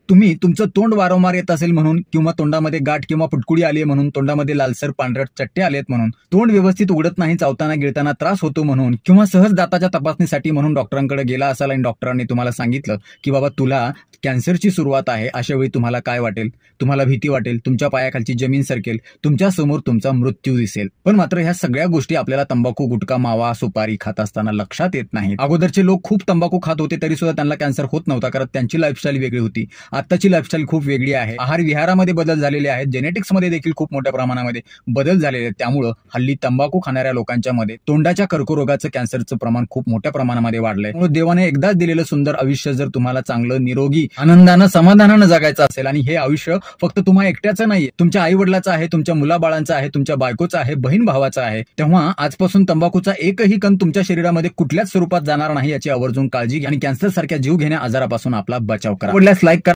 तुम्ही तुमचं तोंड वारंवार येत असेल म्हणून, किंवा तोंडामध्ये गाठ किंवा फुटकुडी आली म्हणून, तोंडामध्ये लालसर पांढरट चट्टे आलेत म्हणून, तोंड व्यवस्थित उघडत नाही, चावताना गिळताना त्रास होतो म्हणून, किंवा सहज दाताच्या तपासणीसाठी म्हणून डॉक्टरांकडे गेला असाल आणि डॉक्टरांनी तुम्हाला सांगितलं की बाबा तुला कॅन्सरची सुरुवात आहे, अशा वेळी तुम्हाला काय वाटेल? तुम्हाला भीती वाटेल, तुमच्या पायाखालची जमीन सरकेल, तुमच्या समोर तुमचा मृत्यू दिसेल. पण मात्र ह्या सगळ्या गोष्टी आपल्याला तंबाखू, गुटखा, मावा, सुपारी खात असताना लक्षात येत नाहीत. अगोदरचे लोक खूप तंबाखू खात होते तरी सुद्धा त्यांना कॅन्सर होत नव्हता, कारण त्यांची लाईफस्टाईल वेगळी होती. आताची लाईफस्टाईल खूप वेगळी आहे. आहार विहारामध्ये बदल झालेले आहेत, जेनेटिक्समध्ये देखील खूप मोठ्या प्रमाणामध्ये बदल झालेले आहेत. त्यामुळे हल्ली तंबाखू खाणाऱ्या लोकांच्या मध्ये तोंडाच्या कर्करोगाचं, कॅन्सरचं प्रमाण खूप मोठ्या प्रमाणामध्ये वाढलंय. त्यामुळे देवाने एकदाच दिलेलं सुंदर आयुष्य जर तुम्हाला चांगलं, निरोगी, आनंदानं, समाधानानं जगायचं असेल, आणि हे आयुष्य फक्त तुम्हा एकट्याचं नाहीये, तुमच्या आई वडिलाचं आहे, तुमच्या मुलाबाळांचं आहे, तुमच्या बायकोचं आहे, बहीण भावाचं आहे, तेव्हा आजपासून तंबाखूचा एकही कण तुमच्या शरीरामध्ये कुठल्याच स्वरूपात जाणार नाही याची आवर्जून काळजी घ्या आणि कॅन्सर सारख्या जीव घेण्या आजारापासून आपला बचाव करा. आवडल्यास लाईक करा.